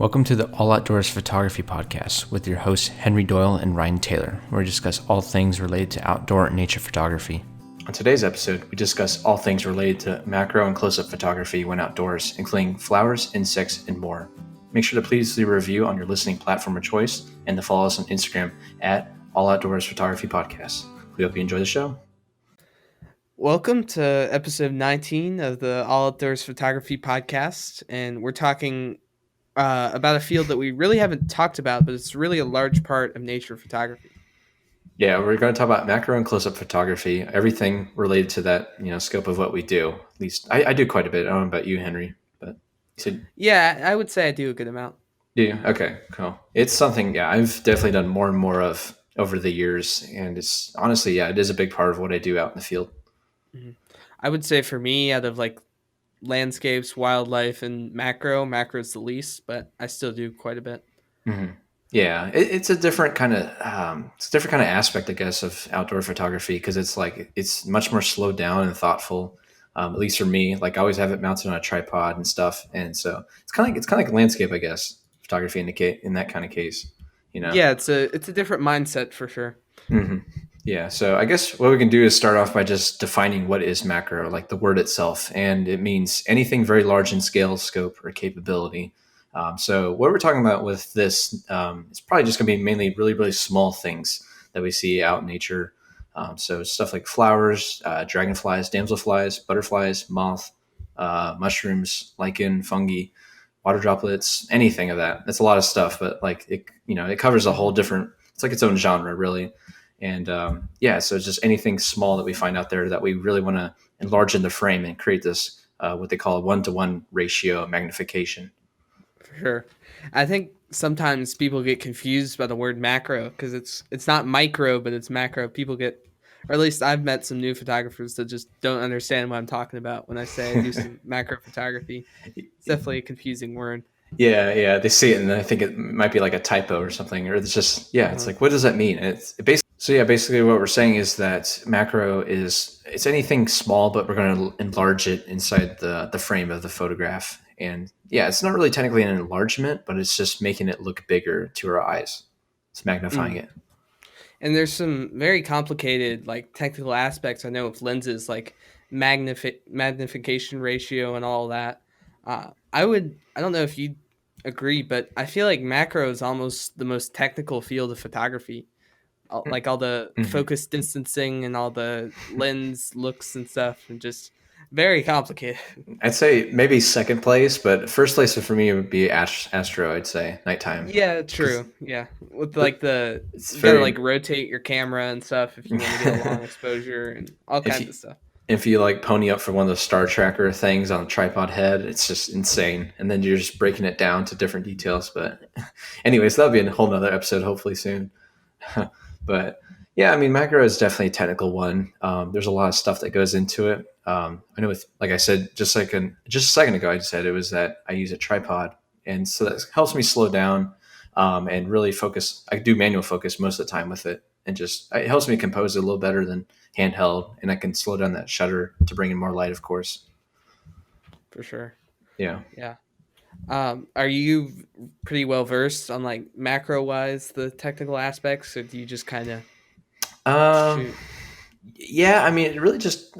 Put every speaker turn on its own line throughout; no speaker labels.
Welcome to the All Outdoors Photography Podcast with your hosts Henry Doyle and Ryan Taylor, where we discuss all things related to outdoor and nature photography. On today's episode, we discuss all things related to macro and close-up photography when outdoors, including flowers, insects, and more. Make sure to please leave a review on your listening platform of choice and to follow us on Instagram at All Outdoors Photography Podcast. We hope you enjoy the show.
Welcome to episode 19 of the All Outdoors Photography Podcast, and we're talking about a field that we really haven't talked about, but it's really a large part of nature photography.
Yeah, we're going to talk about macro and close-up photography, everything related to that, scope of what we do. At least I do quite a bit. I don't know about you, Henry, but you said,
Yeah, I would say I do a good amount.
do you? Okay, cool. It's something, I've definitely done more and more of over the years, and it's honestly, it is a big part of what I do out in the field.
Mm-hmm. I would say for me, out of like landscapes, wildlife, and macro is the least, but I still do quite a bit.
Mm-hmm. Yeah, it's a different kind of aspect, I guess, of outdoor photography because it's much more slowed down and thoughtful. At least for me, like I always have it mounted on a tripod and stuff, and so it's kind of like landscape, I guess, photography in that kind of case,
Yeah, it's a different mindset for sure.
Mm-hmm. Yeah, so I guess what we can do is start off by just defining what is macro, like the word itself, and it means anything very large in scale, scope, or capability. So what we're talking about with this is probably just going to be mainly really, really small things that we see out in nature. So stuff like flowers, dragonflies, damselflies, butterflies, moth, mushrooms, lichen, fungi, water droplets, anything of that. That's a lot of stuff, but like it covers a whole different. It's like its own genre, really. And so it's just anything small that we find out there that we really want to enlarge in the frame and create this what they call a 1-to-1 ratio magnification.
For sure. I think sometimes people get confused by the word macro because it's not micro, but it's macro. People get, or at least I've met some new photographers that just don't understand what I'm talking about when I say I do some macro photography. It's definitely a confusing word.
Yeah, they see it and I think it might be like a typo or something, or it's just it's like, what does that mean? And basically what we're saying is that macro it's anything small, but we're going to enlarge it inside the frame of the photograph. And it's not really technically an enlargement, but it's just making it look bigger to our eyes. It's magnifying it.
And there's some very complicated like technical aspects I know with lenses, like magnification ratio and all that. I don't know if you agree, but I feel like macro is almost the most technical field of photography. Like all the focus distancing and all the lens looks and stuff, and just very complicated.
I'd say maybe second place, but first place for me would be Astro. I'd say nighttime.
Yeah, true. Yeah, with like you
very,
gotta like rotate your camera and stuff if you want to get a long exposure and all kinds of stuff.
If you like pony up for one of those star tracker things on a tripod head, it's just insane. And then you're just breaking it down to different details. But anyways, that'll be a whole nother episode, hopefully soon. But yeah, I mean, macro is definitely a technical one. There's a lot of stuff that goes into it. I know like I said, just a second ago, I said it was that I use a tripod. And so that helps me slow down and really focus. I do manual focus most of the time with it. And just it helps me compose it a little better than handheld, and I can slow down that shutter to bring in more light, of course.
For sure.
Yeah.
Are you pretty well versed on like macro wise the technical aspects, or do you just kind of shoot?
Yeah, I mean, it really just.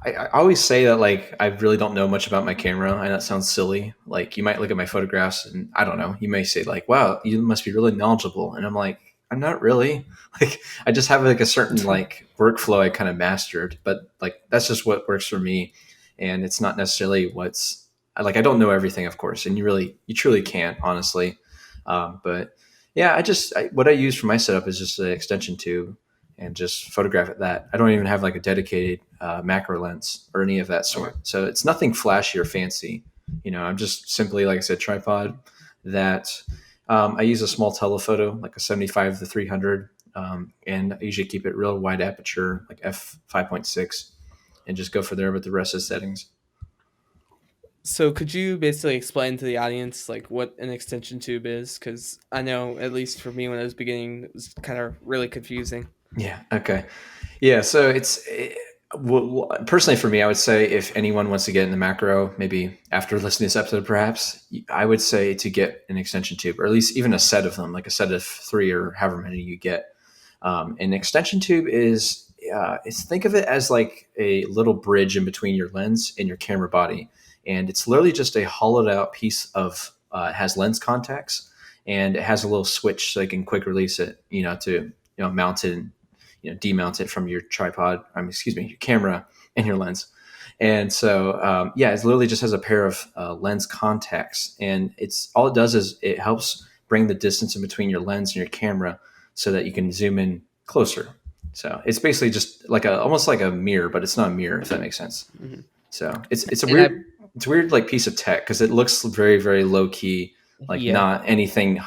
I always say that like I really don't know much about my camera, and that sounds silly. Like you might look at my photographs, and I don't know. You may say like, "Wow, you must be really knowledgeable," and I'm like, I'm not really. Like I just have like a certain like workflow I kind of mastered, but like that's just what works for me, and it's not necessarily what's like I don't know everything, of course, and you truly can't, honestly. But yeah, what I use for my setup is just an extension tube and just photograph at that. I don't even have like a dedicated macro lens or any of that sort, so it's nothing flashy or fancy. I'm just simply, like I said, tripod that. I use a small telephoto, like a 75 to 300, and I usually keep it real wide aperture, like f5.6, and just go for there with the rest of the settings.
So could you basically explain to the audience like what an extension tube is? Because I know, at least for me when I was beginning, it was kind of really confusing.
Yeah. Okay. Yeah. So Personally, for me, I would say if anyone wants to get into macro, maybe after listening to this episode, perhaps I would say to get an extension tube, or at least even a set of them, like a set of three or however many you get. An extension tube is think of it as like a little bridge in between your lens and your camera body, and it's literally just a hollowed out piece of it has lens contacts, and it has a little switch so you can quick release it, to mount it, demount it from your tripod. Excuse me, your camera and your lens. And so, yeah, it literally just has a pair of lens contacts, and it's all it does is it helps bring the distance in between your lens and your camera so that you can zoom in closer. So it's basically just like almost like a mirror, but it's not a mirror, if that makes sense.
Mhm.
So it's a
And I
weird like piece of tech because it looks very, very low key, like
yeah,
not anything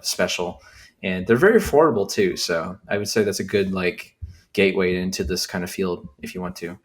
special, and they're very affordable too. So I would say that's a good like gateway into this kind of field if you want to.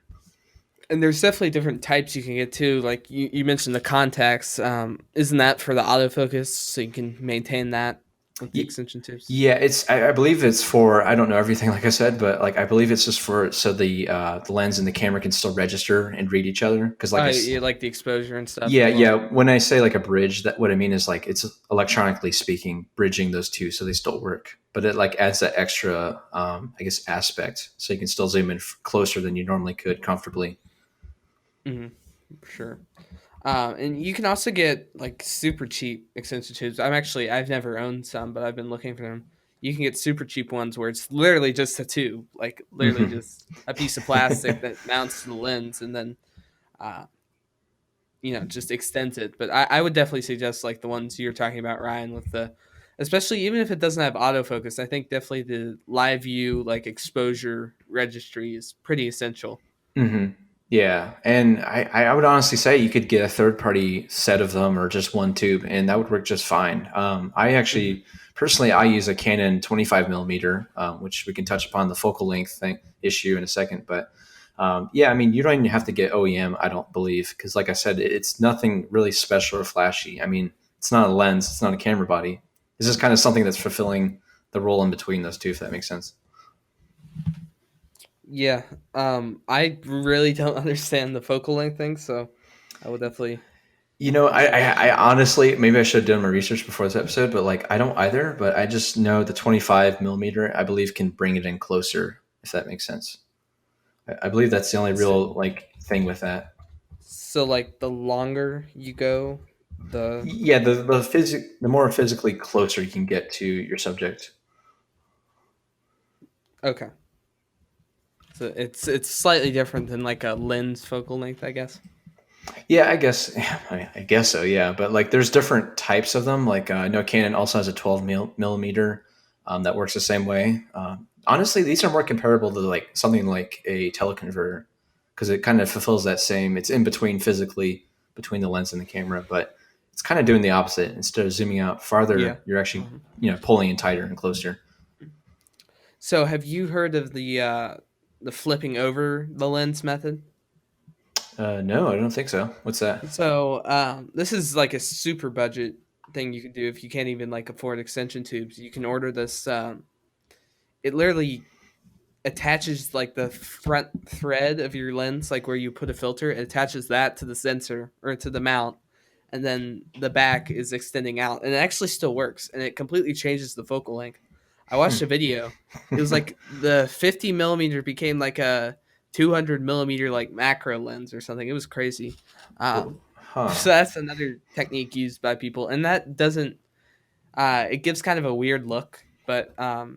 and there's definitely different types you can get too. Like you mentioned the contacts. Isn't that for the autofocus so you can maintain that with the extension tubes?
Yeah, I believe it's for, I don't know everything like I said, but like I believe it's just for so the lens and the camera can still register and read each other because like
You like the exposure and stuff
yeah,
as well.
yeah. When I say like a bridge, that what I mean is like it's electronically speaking, bridging those two so they still work. But it like adds that extra, I guess, aspect so you can still zoom in closer than you normally could comfortably.
Hmm. For sure. And you can also get like super cheap extension tubes. I've never owned some, but I've been looking for them. You can get super cheap ones where it's literally just a tube, like literally
Hmm.
just a piece of plastic that mounts to the lens and then, uh, just extends it. But I would definitely suggest like the ones you're talking about, Ryan, with especially even if it doesn't have autofocus, I think definitely the live view like exposure registry is pretty essential.
Hmm. Yeah, and I would honestly say you could get a third party set of them or just one tube, and that would work just fine. I
Hmm.
actually personally I use a Canon 25 millimeter, which we can touch upon the focal length thing issue in a second. But yeah, I mean you don't even have to get OEM, I don't believe, because like I said, it's nothing really special or flashy. I mean, it's not a lens, it's not a camera body. It's just kind of something that's fulfilling the role in between those two, if that makes sense.
Yeah, I really don't understand the focal length thing, so I would definitely
I honestly, maybe I should have done my research before this episode, but like I don't either. But I just know the 25 millimeter, I believe, can bring it in closer, if that makes sense. I believe that's the only
so,
real like thing with that.
so like the longer you go, the
Yeah, the more physically closer you can get to your subject.
okay. So it's slightly different than like a lens focal length, I guess.
Yeah, I guess. I guess so. Yeah, but like, there's different types of them. Like, I know Canon also has a 12 millimeter that works the same way. Honestly, these are more comparable to like something like a teleconverter because it kind of fulfills that same. It's in between physically between the lens and the camera, but it's kind of doing the opposite. Instead of zooming out
Yeah.
farther, you're actually
Mhm.
pulling in tighter and closer.
So have you heard of the flipping over the lens method?
No, I don't think so. What's that?
So this is like a super budget thing you can do if you can't even like afford extension tubes. You can order this. It literally attaches like the front thread of your lens, like where you put a filter. It attaches that to the sensor or to the mount, and then the back is extending out, and it actually still works, and it completely changes the focal length. I watched a video. It was like the 50 millimeter became like a 200 millimeter like macro lens or something. It was crazy.
Huh.
So that's another technique used by people, and that doesn't. It gives kind of a weird look, but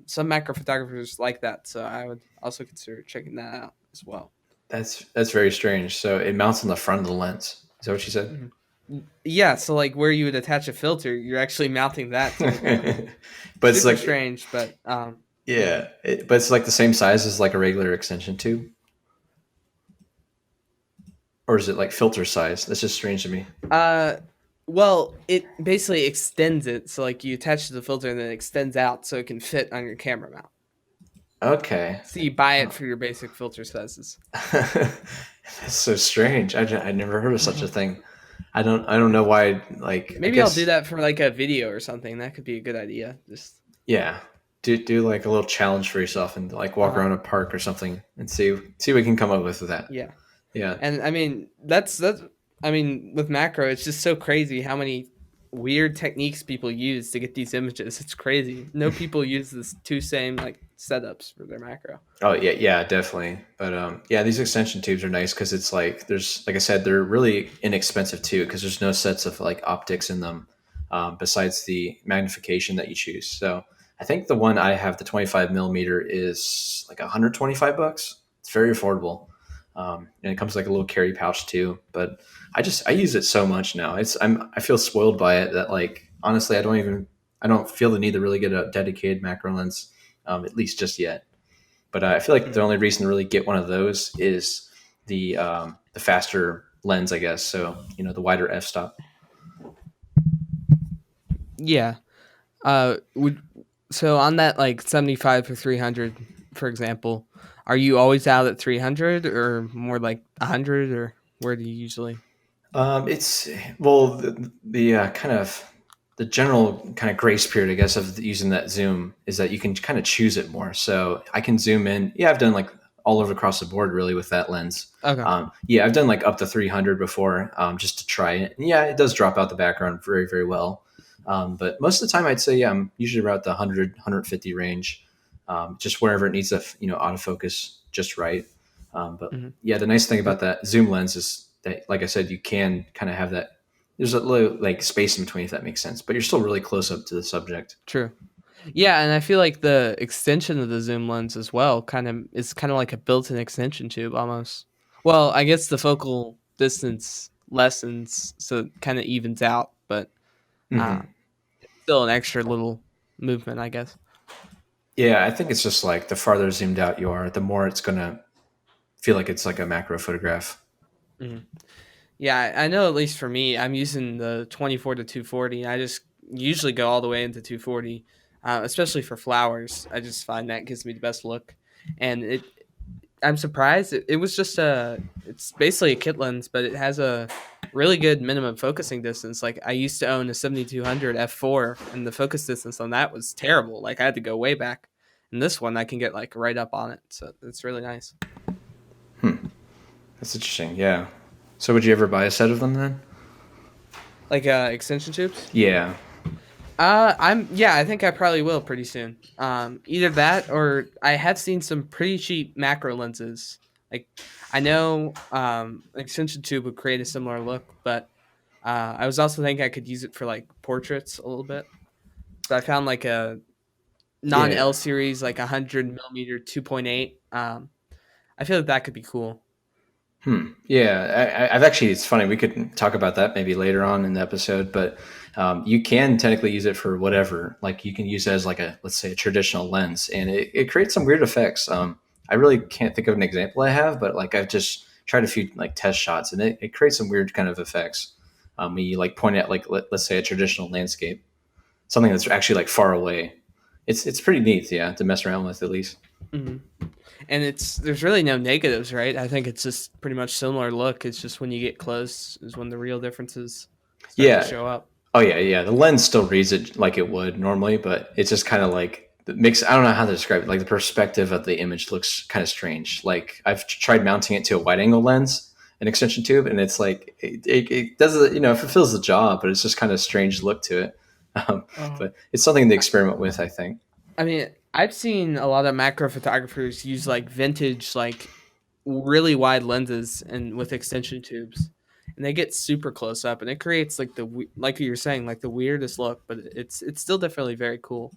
some macro photographers like that. So I would also consider checking that out as well.
That's very strange. So it mounts on the front of the lens. Is that what you said?
Mhm. Yeah, so like where you would attach a filter, you're actually mounting that to the camera.
But it's
Super
like,
strange, but yeah.
yeah, but it's like the same size as like a regular extension tube, or is it like filter size? That's just strange to me.
Uh, well, it basically extends it. So like you attach to the filter and then it extends out so it can fit on your camera mount.
Okay.
So you buy it
Huh.
for your basic filter sizes.
That's so strange. I never heard of such a thing. I don't know why. Like, I
Maybe I'll do
guess,
that for like a video or something. That could be a good idea. Just
yeah. do like a little challenge for yourself and like walk
Uh-huh.
around a park or something and see what we can come up with that.
Yeah.
Yeah.
And I mean, that's I mean, with macro, it's just so crazy how many weird techniques people use to get these images. It's crazy. No people use this two same like setups for their macro.
Oh yeah, yeah, definitely. But yeah, these extension tubes are nice because it's like there's like I said, they're really inexpensive too because there's no sets of like optics in them besides the magnification that you choose. So I think the one I have, the 25 millimeter, is like 125 bucks. It's very affordable, and it comes like a little carry pouch too. But I use it so much now. I feel spoiled by it that like honestly I don't feel the need to really get a dedicated macro lens, at least just yet. But I feel like the
Mhm.
only reason to really get one of those is the faster lens, I guess. So the wider f-stop.
Yeah. Would so on that like 75 or 300, for example, are you always out at 300 or more like 100, or where do you usually?
It's well the kind of the general kind of grace period, I guess, of using that zoom is that you can kind of choose it more. So I can zoom in. Yeah, I've done like all over across the board really with that lens.
Okay.
Yeah, I've done like up to 300 before, just to try it. And yeah, it does drop out the background very, very well. But most of the time, I'd say yeah, I'm usually around the 100, range, just wherever it needs to, autofocus just right. But
Mhm.
yeah, the nice thing
Uh,
about that zoom lens is that, like I said, you can kind of have that. There's a little like space in between, if that makes sense, but you're still really close up to the subject.
True. Yeah, and I feel like the extension of the zoom lens as well kind of like a built-in extension tube almost. Well, I guess the focal distance lessens, so it kind of evens out, but uh,
Hmm.
still an extra little movement, I guess.
Yeah, I think it's just like the farther zoomed out you are, the more it's gonna feel like it's like a macro photograph.
Mhm. Yeah, I know. At least for me, I'm using the 24 to 240. I just usually go all the way into 240, especially for flowers. I just find that gives me the best look, and I'm surprised. It was just it's basically a kit lens, but it has a really good minimum focusing distance. Like I used to own a 7200 f4, and the focus distance on that was terrible. Like I had to go way back. And this one, I can get like right up on it, so it's really nice.
Hmm. That's interesting. Yeah. So would you ever buy a set of them then?
Like extension tubes.
Yeah.
Yeah, I think I probably will pretty soon. Either that or I have seen some pretty cheap macro lenses. Like I know an extension tube would create a similar look, but I was also thinking I could use it for like portraits a little bit. So I found like a non
Yeah.
L series, like 100 millimeter 2.8. I feel like that could be cool.
Hmm. Yeah, I've actually. It's funny. We could talk about that maybe later on in the episode, but you can technically use it for whatever. Like you can use it as like a, let's say, a traditional lens, and it creates some weird effects. I really can't think of an example I have, but like I've just tried a few like test shots, and it creates some weird kind of effects. When you like point at like let's say a traditional landscape, something that's actually like far away. It's pretty neat, yeah, to mess around with at least.
Hmm. And there's really no negatives, right? I think it's just pretty much similar look. It's just when you get close is when the real differences start to
Yeah.
show up.
Oh yeah, yeah. The lens still reads it like it would normally, but it's just kind of like it makes. I don't know how to describe it. Like the perspective of the image looks kind of strange. Like I've tried mounting it to a wide angle lens, an extension tube, and it's like it does it. It fulfills the job, but it's just kind of strange look to it. Um,
Oh.
but it's something to experiment with, I think.
I mean, I've seen a lot of macro photographers use like vintage, like really wide lenses and with extension tubes, and they get super close up, and it creates like like you were saying, like the weirdest look, but it's still definitely very cool.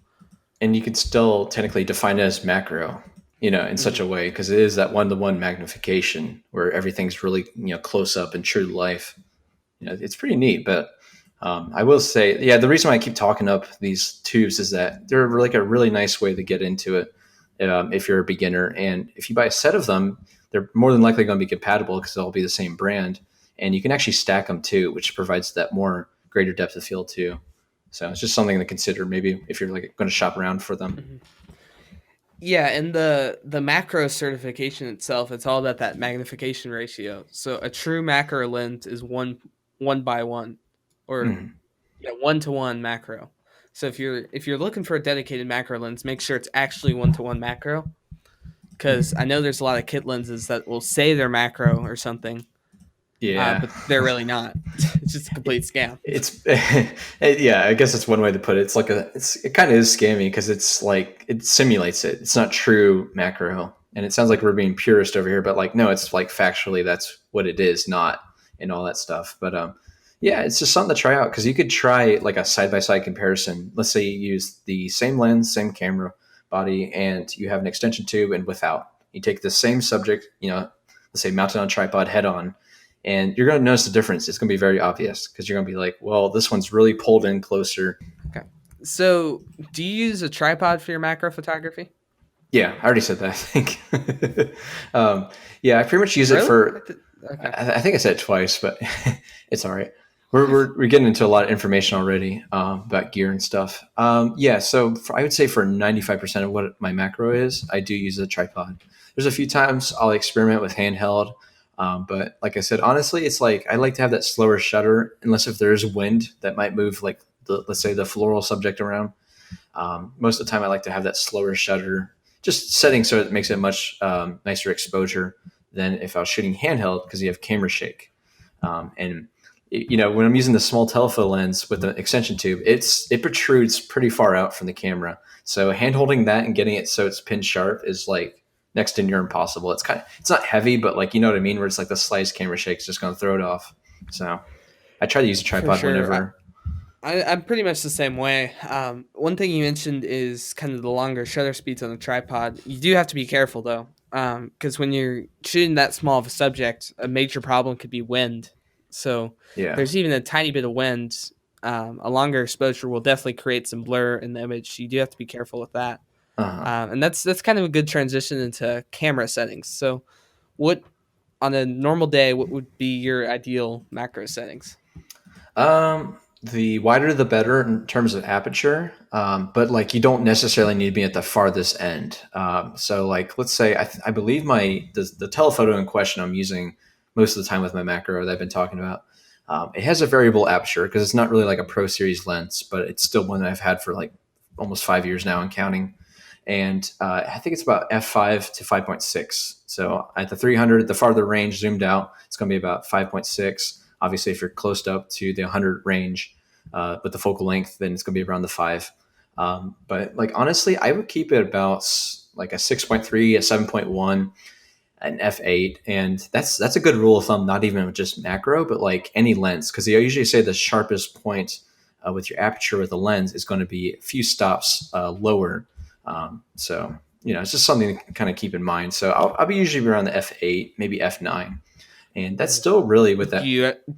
And you could still technically define it as macro, in such
Hmm.
a way because it is that one-to-one magnification where everything's really close up and true to life. It's pretty neat. But I will say, yeah, the reason why I keep talking up these tubes is that they're like a really nice way to get into it if you're a beginner. And if you buy a set of them, they're more than likely going to be compatible because they'll be the same brand. And you can actually stack them too, which provides that more greater depth of field too. So it's just something to consider maybe if you're like going to shop around for them.
Hmm. Yeah, and the macro certification itself, it's all about that magnification ratio. So a true macro lens is one by one, or
Mhm.
yeah, 1 to 1 macro. So if you're looking for a dedicated macro lens, make sure it's actually 1-to-1 macro, because I know there's a lot of kit lenses that will say they're macro or something,
Yeah.
but they're really not. It's just a complete
It,
scam.
yeah, I guess it's one way to put it. It's like it kind of is scammy because it's like it simulates it. It's not true macro, and it sounds like we're being purist over here, but like no, it's like factually that's what it is, not and all that stuff. But yeah, it's just something to try out because you could try like a side by side comparison. Let's say you use the same lens, same camera body, and you have an extension tube and without. You take the same subject, let's say mounted on a tripod head on, and you're going to notice the difference. It's going to be very obvious because you're going to be like, well, this one's really pulled in closer.
Okay. So, do you use a tripod for your macro photography?
Yeah, I already said that, I think. Yeah, I pretty much use it
Really?
for,
Okay.
I think I said it twice, but it's all right. We're getting into a lot of information already about gear and stuff. Yeah, so I would say for 95% of what my macro is, I do use a tripod. There's a few times I'll experiment with handheld. But like I said, honestly, it's like I like to have that slower shutter, unless if there's wind that might move, like let's say the floral subject around. Most of the time, I like to have that slower shutter, just setting so it makes it much nicer exposure than if I was shooting handheld because you have camera shake. And when I'm using the small telephoto lens with the extension tube, it protrudes pretty far out from the camera. So hand holding that and getting it so it's pin sharp is like next to near impossible. It's not heavy, but like, you know what I mean? Where it's like the slightest camera shake is just going to throw it off. So I try to use a
For
tripod
sure.
whenever.
I'm pretty much the same way. One thing you mentioned is kind of the longer shutter speeds on the tripod. You do have to be careful though, because when you're shooting that small of a subject, a major problem could be wind. So
Yeah.
there's even a tiny bit of wind. A longer exposure will definitely create some blur in the image. You do have to be careful with that.
Uh-huh.
And that's kind of a good transition into camera settings. So, what on a normal day, what would be your ideal macro settings?
The wider the better in terms of aperture, but like you don't necessarily need to be at the farthest end. So like let's say I believe the telephoto in question I'm using most of the time with my macro that I've been talking about. It has a variable aperture because it's not really like a Pro Series lens, but it's still one that I've had for like almost 5 years now and counting. And I think it's about f5 to 5.6. So at the 300, the farther range zoomed out, it's going to be about 5.6. Obviously, if you're close up to the 100 range with the focal length, then it's going to be around the 5. But like honestly, I would keep it about like a 6.3, a 7.1, an f8, and that's a good rule of thumb. Not even just macro, but like any lens, because they usually say the sharpest point with your aperture with the lens is going to be a few stops lower. So it's just something to kind of keep in mind. So I'll be usually around the f8, maybe f9. And that's still really with that.
Do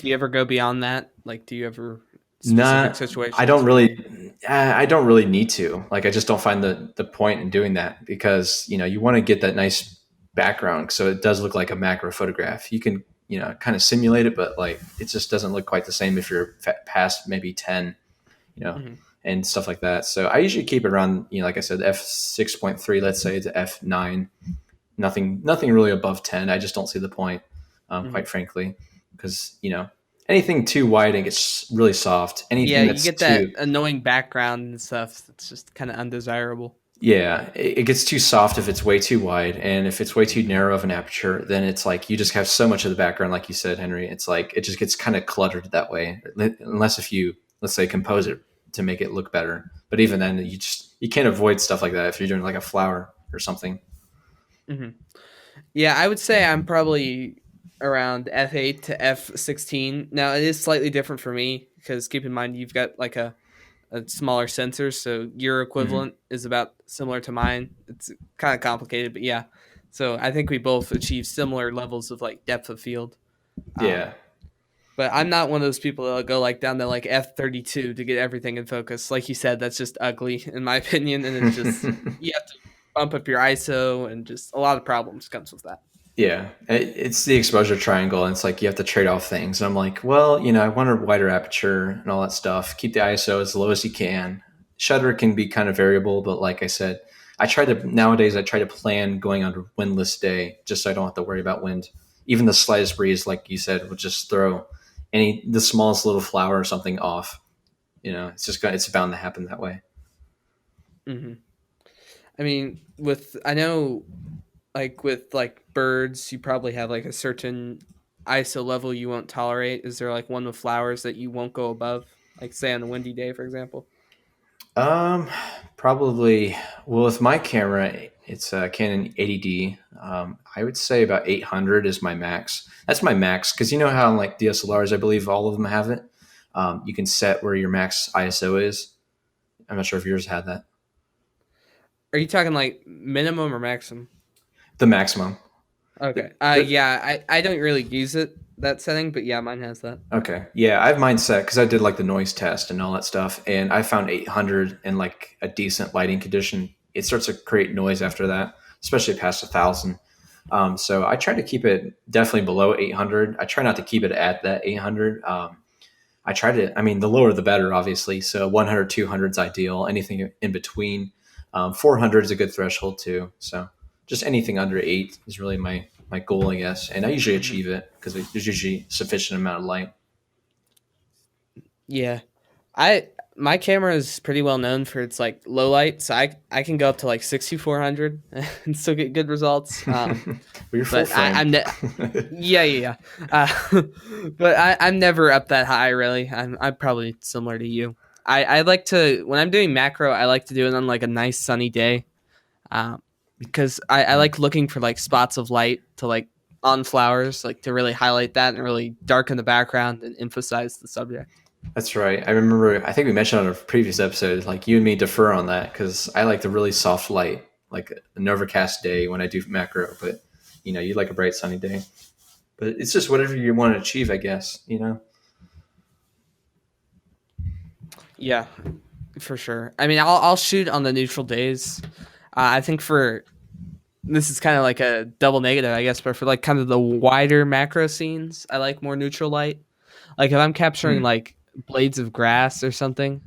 you ever go beyond that? Like, do you ever specific
Not,
situations?
I don't really need to. Like, I just don't find the point in doing that because you want to get that nice background so it does look like a macro photograph. You can kind of simulate it, but like it just doesn't look quite the same if you're past maybe 10,
Mm-hmm.
and stuff like that. So I usually keep it around like I said, f6.3, let's say, to f9. Nothing really above 10. I just don't see the point,
Mm-hmm.
quite frankly, because anything too wide and gets really soft.
Yeah,
Anything
you
that's
get that
too
annoying background and stuff. It's just kind of undesirable.
yeah, it gets too soft if it's way too wide, and if it's way too narrow of an aperture, then it's like you just have so much of the background, like you said, Henry. It's like it just gets kind of cluttered that way, unless if you let's say compose it to make it look better. But even then, you can't avoid stuff like that if you're doing like a flower or something.
Mm-hmm. Yeah, I would say I'm probably around f8 to f16. Now it is slightly different for me because keep in mind you've got like a smaller sensor, so your
Hmm.
equivalent is about similar to mine. It's kind of complicated, but yeah. So I think we both achieve similar levels of like depth of field. Um,
Yeah,
but I'm not one of those people that'll go like down to like f32 to get everything in focus. Like you said, that's just ugly in my opinion, and it's just you have to bump up your ISO, and just a lot of problems comes with that.
yeah. It's the exposure triangle, and it's like you have to trade off things. And I'm like, well, I want a wider aperture and all that stuff. Keep the ISO as low as you can. Shutter can be kind of variable, but like I said, nowadays I try to plan going on a windless day just so I don't have to worry about wind. Even the slightest breeze, like you said, would just throw the smallest little flower or something off. It's bound to happen that way.
Hmm. I mean, with I know like with like birds, you probably have like a certain ISO level you won't tolerate. Is there like one with flowers that you won't go above? Like say on a windy day, for example.
Um, Probably. Well, with my camera, it's a Canon 80D. I would say about 800 is my max. That's my max because you know how like DSLRs, I believe all of them have it. You can set where your max ISO is. I'm not sure if yours had that.
Are you talking like minimum or maximum?
The maximum.
Okay.
The,
Yeah, I don't really use it that setting, but yeah, mine has that.
Okay. Yeah, I have mine set because I did like the noise test and all that stuff, and I found 800 in like a decent lighting condition. It starts to create noise after that, especially past 1,000. So I try to keep it definitely below 800. I try not to keep it at that 800. I try to, I mean, the lower the better, obviously. So 100, 200 is ideal. Anything in between, 400 is a good threshold too. So just anything under eight is really my goal, I guess. And I usually
Hmm.
achieve it because there's usually sufficient amount of light.
Yeah. I my camera is pretty well known for its like low light, so I can go up to like 6400 and still get good results.
You're full
But
frame.
yeah, yeah, yeah. But I'm never up that high really. I'm probably similar to you. I like to when I'm doing macro, I like to do it on like a nice sunny day, because I like looking for like spots of light to like on flowers, like to really highlight that and really darken the background and emphasize the subject.
That's right. I remember. I think we mentioned on a previous episode, like you and me differ on that because I like the really soft light, like an overcast day when I do macro. But you like a bright sunny day. But it's just whatever you want to achieve, I guess.
Yeah, for sure. I mean, I'll shoot on the neutral days. I think for this is kind of like a double negative, I guess, but for like kind of the wider macro scenes, I like more neutral light. Like if I'm capturing
Hmm.
like blades of grass or something,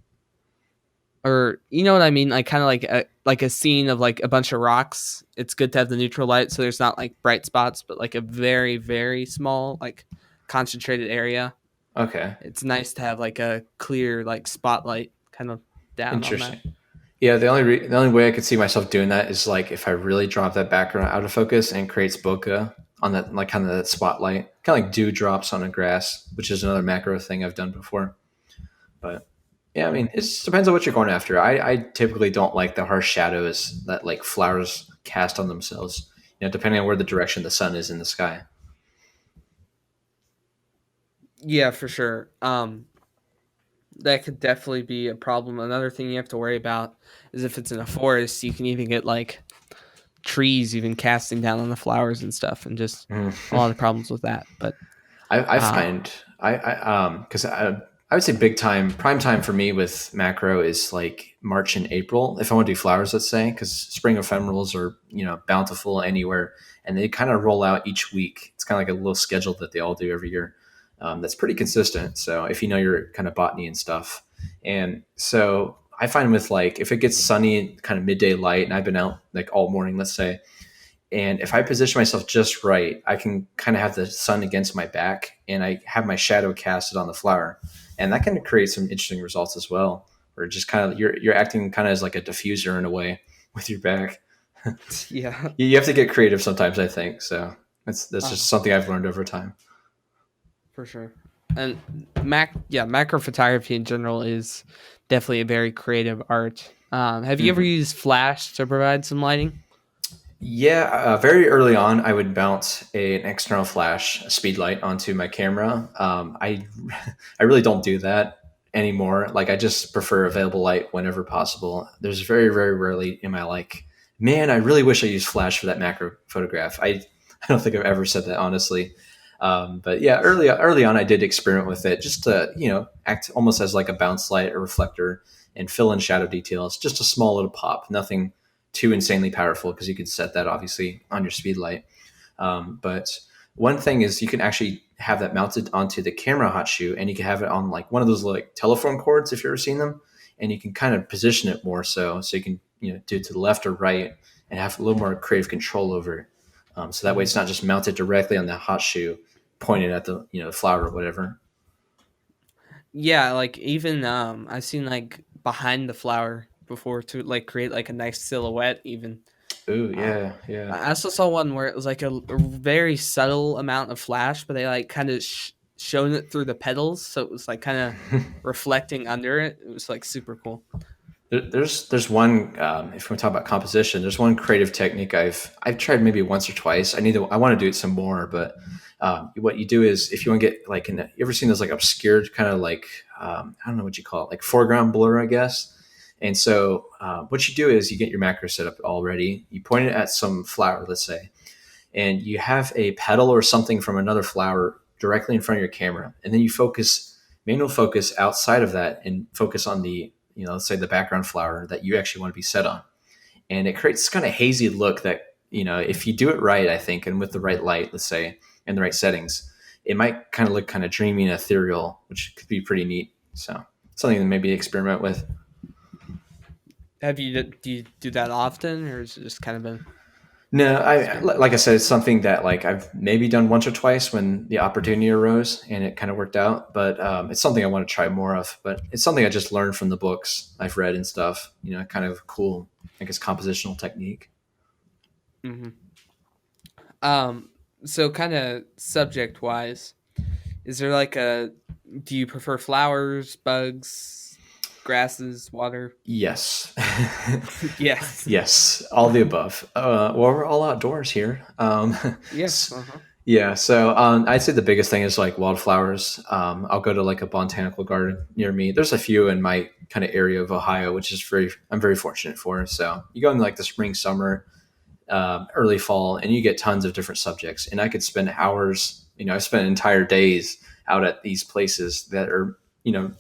or you know what I mean, like kind of like a scene of like a bunch of rocks. It's good to have the neutral light so there's not like bright spots, but like a very very small like concentrated area.
Okay.
It's nice to have like a clear like spotlight kind of down on that.
Interesting. Yeah. The only way I could see myself doing that is like if I really drop that background out of focus and creates bokeh on that, like kind of that spotlight, kind of like dew drops on a grass, which is another macro thing I've done before. But yeah, I mean, it depends on what you're going after. I typically don't like the harsh shadows that like flowers cast on themselves. Depending on where the direction the sun is in the sky.
Yeah, for sure. That could definitely be a problem. Another thing you have to worry about is if it's in a forest, you can even get like trees even casting down on the flowers and stuff, and just a lot of problems with that. But
I
uh,
find because I would say big time prime time for me with macro is like March and April if I want to do flowers, let's say, because spring ephemerals are bountiful anywhere, and they kind of roll out each week. It's kind of like a little schedule that they all do every year. That's pretty consistent. So if you know your kind of botany and stuff, and so I find with like if it gets sunny, kind of midday light, and I've been out like all morning, let's say, and if I position myself just right, I can kind of have the sun against my back and I have my shadow casted on the flower. And that can create some interesting results as well. Or just kind of you're acting kind of as like a diffuser in a way with your back.
yeah,
You have to get creative sometimes, I think. So that's
uh,
just something I've learned over time.
for sure. And macro photography in general is definitely a very creative art. Have you ever
Mhm.
used Flash to provide some lighting?
Yeah, very early on, I would mount an external flash, a speed light, onto my camera. I really don't do that anymore. Like, I just prefer available light whenever possible. There's very, very rarely am I like, man, I really wish I used flash for that macro photograph. I don't think I've ever said that honestly. But yeah, early on, I did experiment with it just to act almost as like a bounce light or reflector and fill in shadow details. Just a small little pop, nothing too insanely powerful because you can set that obviously on your speed light. But one thing is you can actually have that mounted onto the camera hot shoe, and you can have it on like one of those like telephone cords if you've ever seen them, and you can kind of position it more so you can do it to the left or right and have a little more creative control over it. So that way it's
Mhm.
not just mounted directly on the hot shoe, pointed at the flower or whatever.
Yeah, like even I've seen like behind the flower before to like create like a nice silhouette even.
Ooh,
Uh,
yeah, yeah.
I also saw one where it was like a very subtle amount of flash, but they like kind of shown it through the petals, so it was like kind of reflecting under it. It was like super cool.
There's one if we talk about composition, there's one creative technique I've tried maybe once or twice. I want to do it some more, but what you do is if you want to get like you ever seen those like obscured kind of like I don't know what you call it, like foreground blur, I guess. And so what you do is you get your macro set up already. You point it at some flower, let's say, and you have a petal or something from another flower directly in front of your camera, and then you focus manual focus outside of that and focus on the let's say the background flower that you actually want to be set on, and it creates this kind of hazy look that if you do it right, I think, and with the right light, let's say, and the right settings, it might kind of look kind of dreamy and ethereal, which could be pretty neat. So something to maybe experiment with.
Do you do that often, or is it just kind of an
No, I
experiment?
like I said, it's something that like I've maybe done once or twice when the opportunity arose and it kind of worked out. But it's something I want to try more of. But it's something I just learned from the books I've read and stuff. Kind of cool, I guess, compositional technique.
Hmm. Um, so kind of subject wise, is there like a do you prefer flowers, bugs, grasses, water?
Yes,
Yes.
yes, all the above. Well, we're all outdoors here.
Yeah. Uh-huh.
Yeah, so I'd say the biggest thing is like wildflowers. I'll go to like a botanical garden near me. There's a few in my kind of area of Ohio, which is I'm very fortunate for. So you go in like the spring, summer, early fall, and you get tons of different subjects. And I could spend hours. I've spent entire days out at these places that are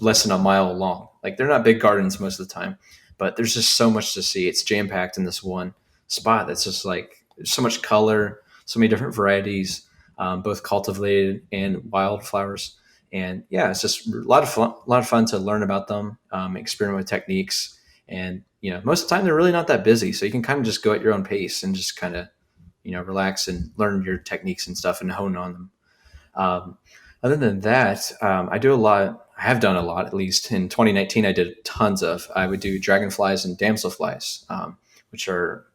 less than a mile long. Like they're not big gardens most of the time, but there's just so much to see. It's jam packed in this one spot. That's just like there's so much color, so many different varieties, both cultivated and wildflowers. And yeah, it's just a lot of fun. A lot of fun to learn about them, experiment with techniques, and most of the time they're really not that busy, so you can kind of just go at your own pace and just kind of relax and learn your techniques and stuff and hone on them. Um, Other than that, I do a lot. I have done a lot, at least in 2019. I did tons of. I would do dragonflies and damselflies, which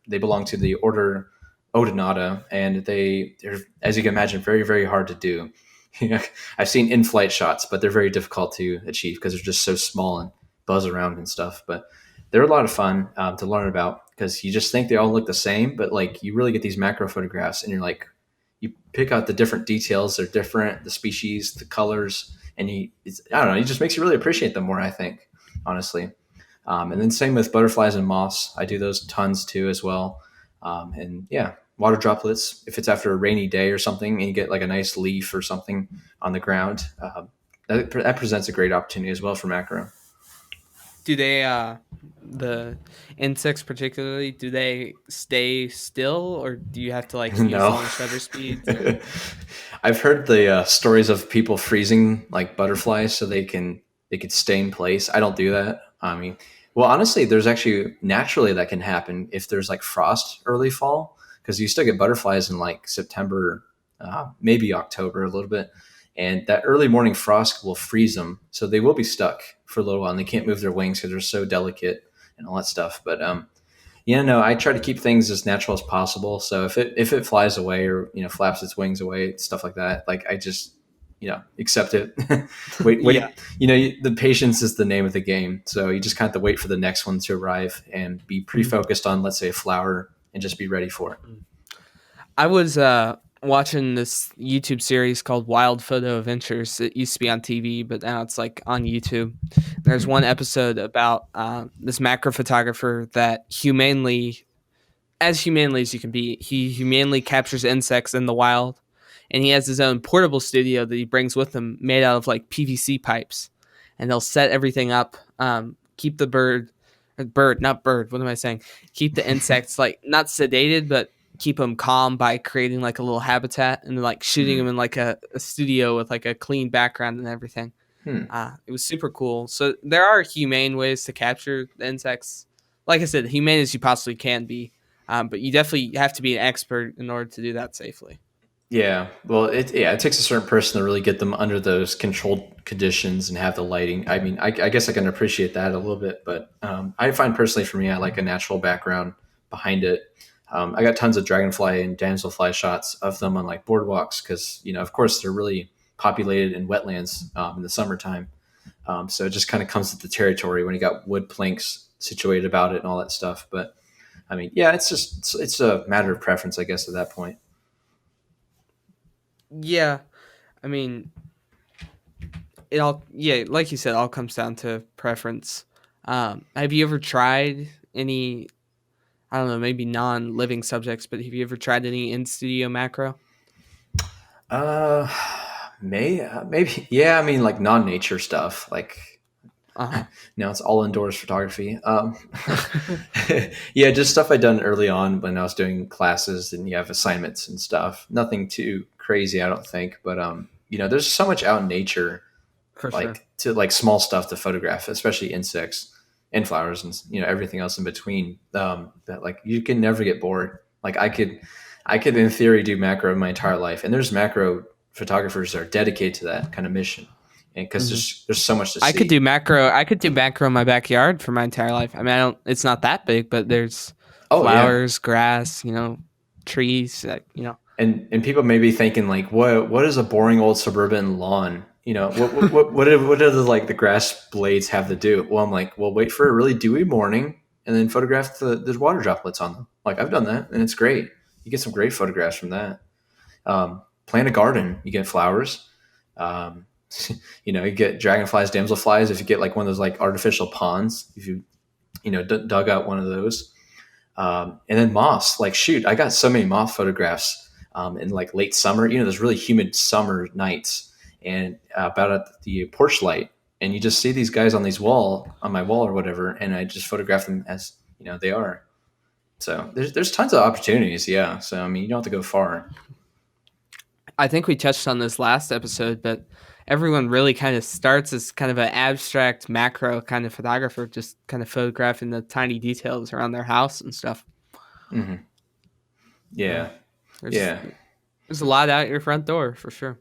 they belong to the order Odonata, and they're, as you can imagine, very very hard to do. I've seen in-flight shots, but they're very difficult to achieve because they're just so small and buzz around and stuff. But they're a lot of fun to learn about because you just think they all look the same, but like you really get these macro photographs, and you're like, you pick out the different details. They're different, the species, the colors, and I don't know. It just makes you really appreciate them more. I think, honestly. And then same with butterflies and moths. I do those tons too as well. And yeah, water droplets. If it's after a rainy day or something, and you get like a nice leaf or something on the ground, that presents a great opportunity as well for macro.
Do they the insects particularly, do they stay still or do you have to like use
No.
long shutter speeds or
I've heard the stories of people freezing like butterflies so they could stay in place. I don't do that. I mean, well, honestly, there's actually naturally that can happen if there's like frost early fall because you still get butterflies in like September, maybe October a little bit, and that early morning frost will freeze them, so they will be stuck for a little while and they can't move their wings because they're so delicate and all that stuff. But yeah, no, I try to keep things as natural as possible. So if it flies away or flaps its wings away, stuff like that, like I just accept it.
yeah.
Wait. The patience is the name of the game. So you just kind of have to wait for the next one to arrive and be pretty
Mhm.
focused on, let's say, a flower and just be ready for it.
I was watching this YouTube series called Wild Photo Adventures. It used to be on TV, but now it's like on YouTube. There's one episode about this macro photographer that humanely as you can be, he humanely captures insects in the wild, and he has his own portable studio that he brings with him, made out of like PVC pipes, and they'll set everything up, keep the not bird. What am I saying? Keep the insects like not sedated, but keep them calm by creating like a little habitat and like shooting them
Hmm.
in like a studio with like a clean background and everything.
Hmm.
It was super cool. So there are humane ways to capture the insects. Like I said, humane as you possibly can be, but you definitely have to be an expert in order to do that safely.
Yeah, well, it takes a certain person to really get them under those controlled conditions and have the lighting. I mean, I guess I can appreciate that a little bit, but I find personally for me, I like a natural background behind it. I got tons of dragonfly and damselfly shots of them on like boardwalks because of course they're really populated in wetlands in the summertime. So it just kind of comes with the territory when you got wood planks situated about it and all that stuff. But I mean, yeah, it's a matter of preference, I guess, at that point.
Yeah, I mean, it all yeah, like you said, all comes down to preference. Have you ever tried any? I don't know, maybe non-living subjects, but have you ever tried any in studio macro?
Uh, maybe yeah. I mean, like non-nature stuff. Like
Uh
now it's all indoors photography.
huh.
Yeah, just stuff I done early on when I was doing classes and you have assignments and stuff. Nothing too crazy, I don't think. But there's so much out in nature,
For sure.
like to like small stuff to photograph, especially insects and flowers and everything else in between. That like you can never get bored. Like I could in theory do macro my entire life, and there's macro photographers that are dedicated to that kind of mission, and because
Hmm.
there's so much to
I could do
see.
macro. I could do macro in my backyard for my entire life. I mean, I don't. It's not that big, but there's
Oh yeah,
flowers, grass, trees.
and people may be thinking like, what is a boring old suburban lawn? What do the like the grass blades have to do? Well, I'm like, well, wait for a really dewy morning and then photograph the water droplets on them. Like I've done that, and it's great. You get some great photographs from that. Plant a garden, you get flowers. Um, you get dragonflies, damselflies. If you get like one of those like artificial ponds, if you dug out one of those, and then moths. Like shoot, I got so many moth photographs in like late summer. Those really humid summer nights, and about at the porch light, and you just see these guys on my wall or whatever, and I just photograph them as they are. So there's tons of opportunities. Yeah. So I mean, you don't have to go far.
I think we touched on this last episode, but everyone really kind of starts as kind of an abstract macro kind of photographer, just kind of photographing the tiny details around their house and stuff.
Hmm.
Yeah,
Yeah.
there's
Yeah.
there's a lot out your front door for sure.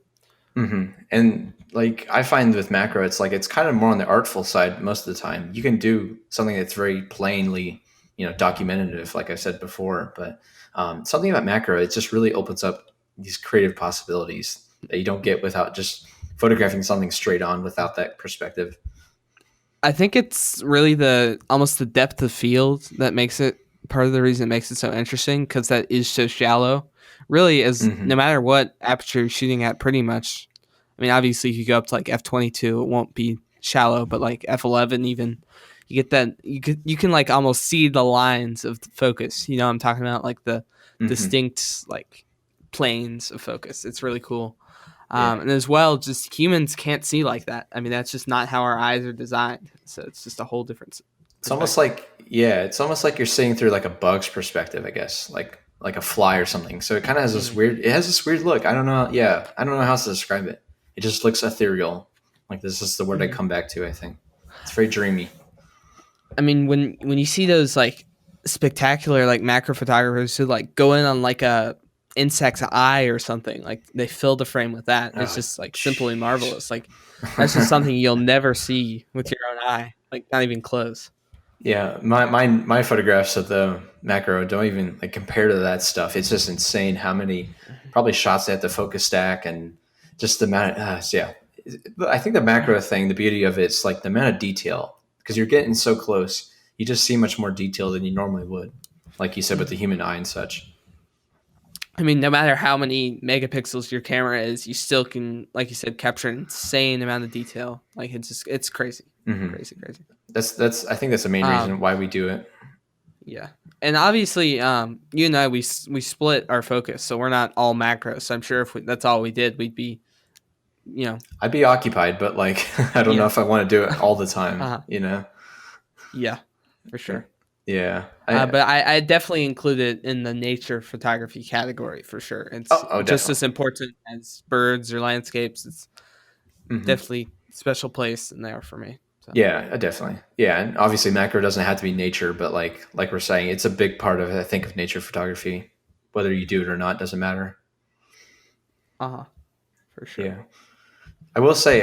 And like I find with macro, it's like it's kind of more on the artful side most of the time. You can do something that's very plainly, documentative, like I said before, but something about macro, it just really opens up these creative possibilities that you don't get without just photographing something straight on without that perspective.
I think it's really the almost the depth of field that makes it part of the reason it makes it so interesting because that is so shallow. Really, as no
Hmm.
matter what aperture you're shooting at, pretty much. I mean, obviously, if you go up to like f22, it won't be shallow, but like f11, even you get that you can like almost see the lines of the focus. You know, what I'm talking about like the
Hmm.
distinct like planes of focus. It's really cool.
Yeah.
And as well, just humans can't see like that. I mean, that's just not how our eyes are designed. So it's just a whole different
It's almost
perspective.
like, yeah, it's almost like you're seeing through like a bug's perspective, I guess, like a fly or something. So it kind of has this
Mhm.
weird. It has this weird look. I don't know. Yeah, I don't know how else to describe it. It just looks ethereal. Like this is the word I
Mhm.
come back to. I think it's very dreamy.
I mean, when you see those like spectacular like macro photographers who like go in on like a insect's eye or something, like they fill the frame with that. It's
Oh,
just like simply
jeez.
marvelous. Like that's just something you'll never see with your own eye, like not even close.
Yeah, my photographs of the macro don't even like compare to that stuff. It's just insane how many probably shots they have to focus stack and just the amount. Yeah, I think the macro thing, the beauty of it's like the amount of detail because you're getting so close. You just see much more detail than you normally would, like you said with the human eye and such.
I mean, no matter how many megapixels your camera is, you still can, like you said, capture an insane amount of detail. Like it's crazy,
Hmm.
crazy, crazy.
That's I think that's the main
Um,
reason why we do it.
yeah, and obviously, you and I we split our focus, so we're not all macro. So I'm sure if that's all we did, we'd be, you know,
I'd be occupied, but like I don't know
yeah,
if I want to do it all the time.
uh, yeah, for sure.
Yeah,
But I definitely include it in the nature photography category for sure. It's
oh
just as
definitely.
important as birds or landscapes. It's
Hmm.
definitely special place in there for me. So.
Yeah, definitely. Yeah, and obviously macro doesn't have to be nature, but like we're saying, it's a big part of I think of nature photography. Whether you do it or not doesn't matter.
For sure.
Yeah. I will say,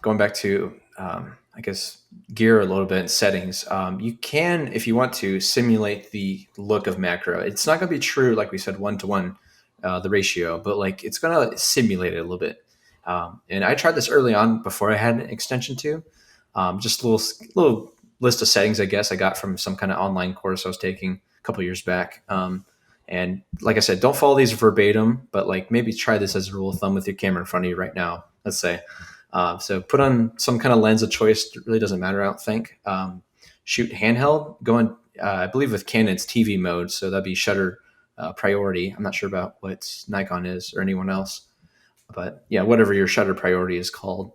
going back to, I guess, gear a little bit in settings, you can, if you want to, simulate the look of macro. It's not going to be true, like we said, one to one, the ratio, but like it's going to simulate it a little bit. And I tried this early on before I had an extension to, just a little list of settings, I guess, I got from some kind of online course I was taking a couple years back. And like I said, don't follow these verbatim, but like maybe try this as a rule of thumb with your camera in front of you right now. Let's say, so put on some kind of lens of choice. It really doesn't matter, I don't think. Shoot handheld, going, I believe with Canon it's TV mode, so that'd be shutter priority. I'm not sure about what Nikon is or anyone else, but yeah, whatever your shutter priority is called.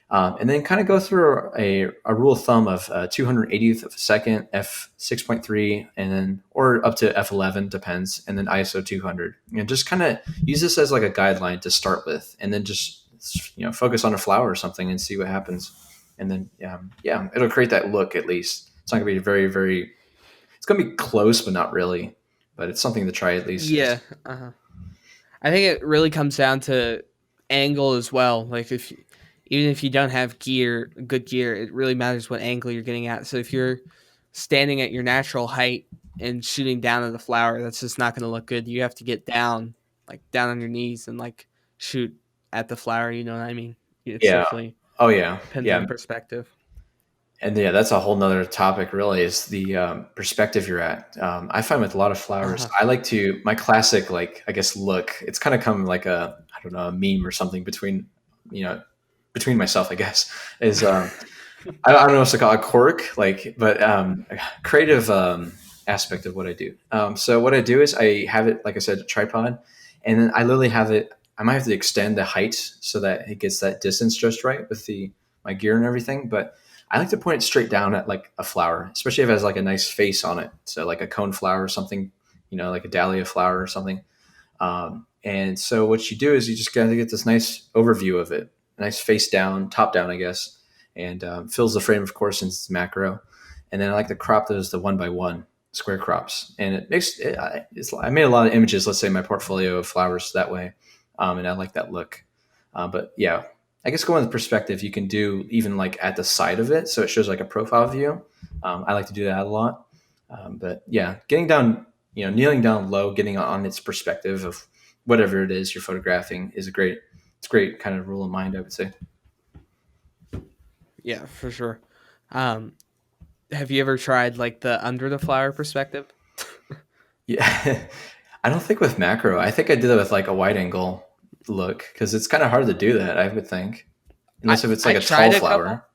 And then kind of go through a rule of thumb of 280th of a second, f6.3, and then or up to f11 depends, and then ISO 200. Just kind of use this as like a guideline to start with, and then just focus on a flower or something and see what happens. And then yeah, it'll create that look at least. It's not gonna be very very. It's gonna be close, but not really. But it's something to try at least.
Yeah. I think it really comes down to angle as well. Like even if you don't have good gear, it really matters what angle you're getting at. So if you're standing at your natural height and shooting down at the flower, that's just not going to look good. You have to get down, like down on your knees and like shoot at the flower. You know what I mean? It's
Yeah.
definitely
Oh yeah.
depends on
Yeah.
perspective.
And yeah, that's a whole nother topic, really, is the perspective you're at. I find with a lot of flowers,
Uh-huh.
I like to, my classic, like, I guess, look, it's kind of come like I don't know, a meme or something between myself, I guess, is, I don't know what to call it, a quirk, like, but a creative aspect of what I do. So what I do is I have it, like I said, a tripod, and then I literally have it, I might have to extend the height so that it gets that distance just right with my gear and everything, but I like to point it straight down at like a flower, especially if it has like a nice face on it. So like a cone flower or something, like a dahlia flower or something. And so what you do is you just got to get this nice overview of it, nice face down, top down, I guess, and fills the frame, of course, since it's macro. And then I like to crop those to 1x1 square crops, and it makes it. I made a lot of images. Let's say my portfolio of flowers that way, and I like that look. But yeah, I guess going with perspective, you can do even like at the side of it, so it shows like a profile view. I like to do that a lot. But yeah, getting down, kneeling down low, getting on its perspective of whatever it is you're photographing is it's a great kind of rule of mind, I would say.
Yeah, for sure. Um, have you ever tried like the under the flower perspective?
Yeah, I don't think with macro. I think I did it with like a wide angle look because it's kind of hard to do that. I would think,
I
unless if it's
I
like a tall
tried a couple.
flower.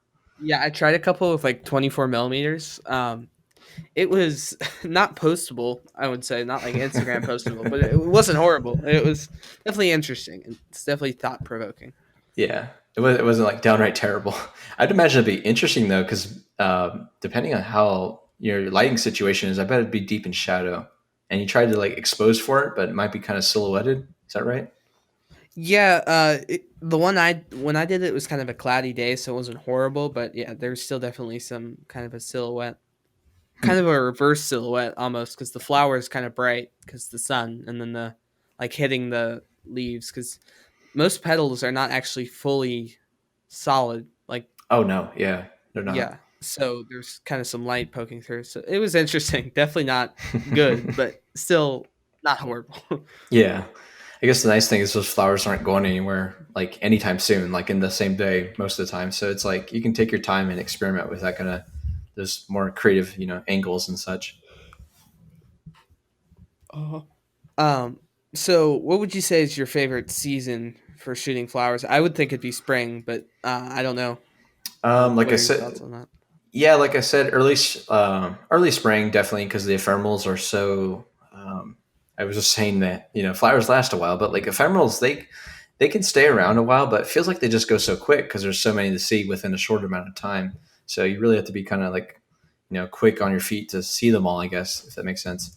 Yeah, I tried a couple with like 24 millimeters. It was not postable, I would say, not like Instagram postable, but it wasn't horrible. It was definitely interesting. It's definitely thought provoking.
Yeah, it wasn't like downright terrible. I'd imagine it'd be interesting though, because depending on how your lighting situation is, I bet it'd be deep in shadow, and you tried to like expose for it, but it might be kind of silhouetted. Is that right?
Yeah, the one I when I did it, it was kind of a cloudy day, so it wasn't horrible. But yeah, there's still definitely some kind of a silhouette, kind
Hmm.
of a reverse silhouette almost, because the flower is kind of bright because the sun, and then the like hitting the leaves because most petals are not actually fully solid. Like
Oh no, yeah, they're not.
yeah, so there's kind of some light poking through. So it was interesting. Definitely not good, but still not horrible.
Yeah, I guess the nice thing is those flowers aren't going anywhere like anytime soon, like in the same day most of the time. So it's like you can take your time and experiment with that kind of those more creative, angles and such.
Uh-huh. Um, so what would you say is your favorite season for shooting flowers? I would think it'd be spring, but I don't know.
Like
What
I
are your thoughts
said,
on that?
yeah, like I said, early spring definitely because the ephemerals are so. I was just saying that flowers last a while, but like ephemerals they can stay around a while, but it feels like they just go so quick because there's so many to see within a short amount of time. So you really have to be kind of like quick on your feet to see them all, I guess, if that makes sense.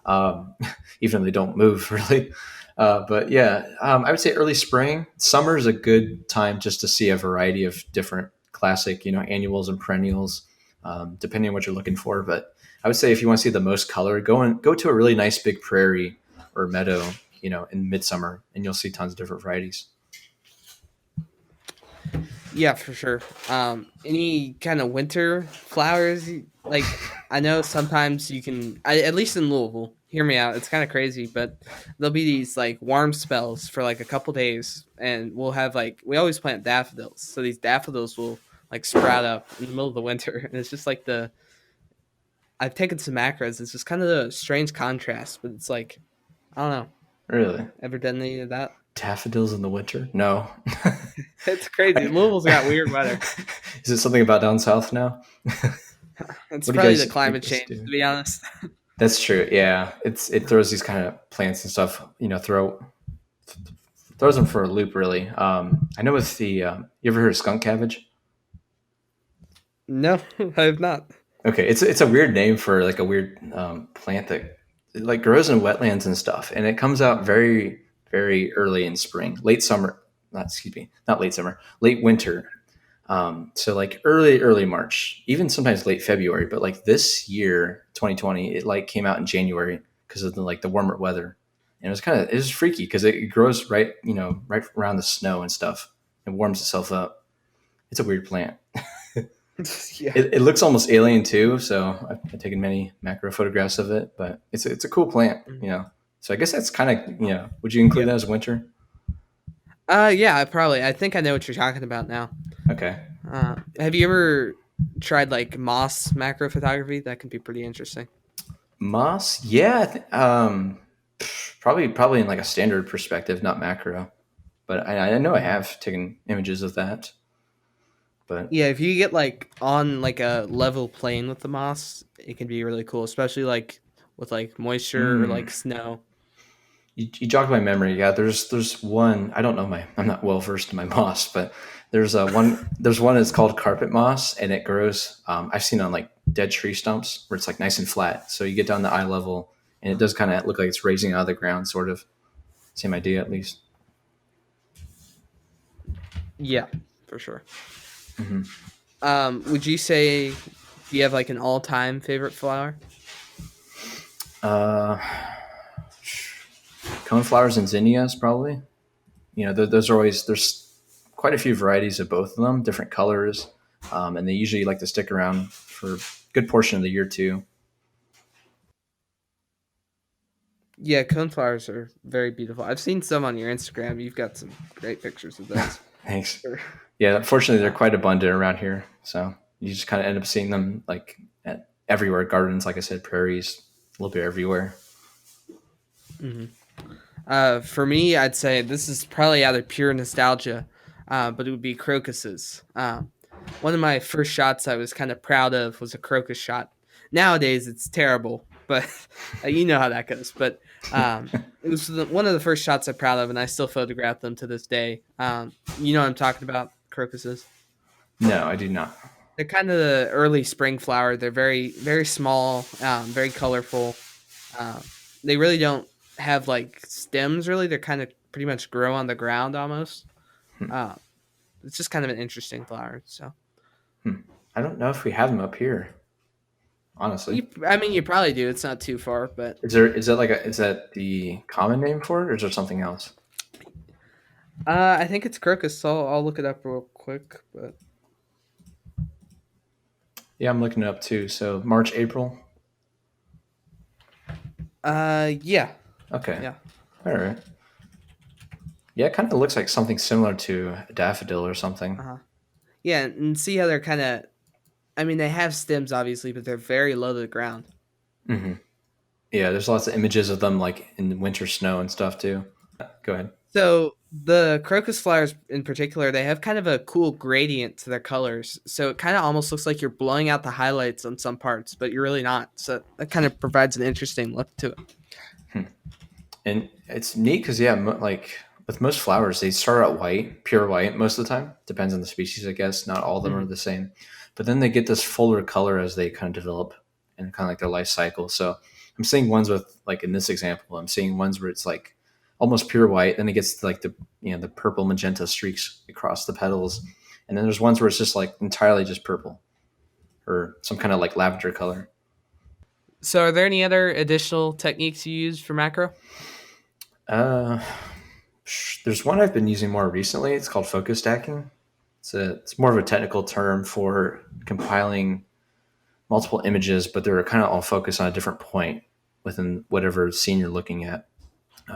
Um, even though they don't move really. But yeah, I would say early spring. Summer is a good time just to see a variety of different classic, annuals and perennials, depending on what you're looking for. But I would say if you want to see the most color, go to a really nice big prairie or meadow, in midsummer, and you'll see tons of different varieties.
Yeah, for sure. Any kind of winter flowers? Like, I know sometimes you can, at least in Louisville, hear me out. It's kind of crazy, but there'll be these like warm spells for like a couple days, and we'll have like, we always plant daffodils. So these daffodils will like sprout up in the middle of the winter. And it's just like I've taken some macros. It's just kind of a strange contrast, but it's like, I don't know.
Really?
Ever done any of that?
Daffodils in the winter? No.
It's crazy. Louisville's got weird weather.
Is it something about down south now?
It's
What do you
probably the
guys
climate
think this
change,
do?
to be honest.
That's true. Yeah, it throws these kind of plants and stuff. Throws them for a loop. Really. I know with the you ever heard of skunk cabbage?
No, I have not.
Okay, it's a weird name for like a weird plant that it, like grows in wetlands and stuff, and it comes out very early in spring, late summer. Not excuse me, not late summer, late winter. So like early March, even sometimes late February. But like this year, 2020, it like came out in January because of the warmer weather, and it was freaky because it grows right around the snow and stuff, and warms itself up. It's a weird plant.
Yeah.
It looks almost alien too. So I've taken many macro photographs of it, but it's a cool plant. So I guess that's kind of Would you include
Yeah.
that as winter?
Yeah, I think I know what you're talking about now.
Okay.
Have you ever tried like moss macro photography? That can be pretty interesting.
Moss, yeah, probably in like a standard perspective, not macro. But I know I have taken images of that. But
Yeah, if you get like on like a level plane with the moss, it can be really cool, especially like with like moisture or
mm,
like snow.
you jogged my memory. Yeah, there's one. I don't know I'm not well versed in my moss, but there's one that's called carpet moss, and it grows. I've seen on like dead tree stumps where it's like nice and flat. So you get down to eye level, and it does kind of look like it's raising out of the ground, sort of. Same idea, at least.
Yeah, for sure.
Hmm.
Would you say you have like an all-time favorite flower?
Uh, Coneflowers and zinnias, probably. Those are always there's quite a few varieties of both of them, different colors, and they usually like to stick around for a good portion of the year too.
Yeah, coneflowers are very beautiful. I've seen some on your Instagram. You've got some great pictures of those.
Thanks.
Sure.
Yeah, unfortunately, they're
Uh,
quite abundant around here, so you just kind of end up seeing them like everywhere. Gardens, like I said, prairies, a little bit everywhere.
mhm. For me, I'd say this is probably out of pure nostalgia, but it would be crocuses. One of my first shots I was kind of proud of was a crocus shot. Nowadays, it's terrible, but you know how that goes. But it was one of the first shots I'm proud of, and I still photograph them to this day. You know what I'm talking about, crocuses?
No, I do not.
They're kind of the early spring flower. They're very small, very colorful. Uh, they really don't have like stems. Really, they're kind of pretty much grow on the ground almost.
Hmm.
Uh, it's just kind of an interesting flower. So
Hmm. I don't know if we have them up here, honestly.
I mean, you probably do. It's not too far, but
Is that the common name for it, or is there something else?
I think it's crocus. So I'll look it up real quick. But
Yeah, I'm looking it up too. So March, April.
yeah,
Okay.
yeah,
All right. Yeah, it kind of looks like something similar to a daffodil or something.
uh-huh. Yeah, and see how they're kind of. I mean, they have stems obviously, but they're very low to the ground.
Hmm. Yeah, there's lots of images of them like in winter snow and stuff too. Go ahead.
So the crocus flowers in particular, they have kind of a cool gradient to their colors. So it kind of almost looks like you're blowing out the highlights on some parts, but you're really not. So that kind of provides an interesting look to it.
Hmm. And it's neat because yeah, like with most flowers, they start out white, pure white most of the time. Depends on the species, I guess. Not all of them are
Mhm.
the same, but then they get this fuller color as they kind of develop and kind of like their life cycle. So I'm seeing ones with like in this example, I'm seeing ones where it's like almost pure white, then it gets to like the purple magenta streaks across the petals, and then there's ones where it's just like entirely just purple or some kind of like lavender color.
So are there any other additional techniques you use for macro?
Uh, there's one I've been using more recently. It's called focus stacking. It's more of a technical term for compiling multiple images, but they're kind of all focused on a different point within whatever scene you're looking at.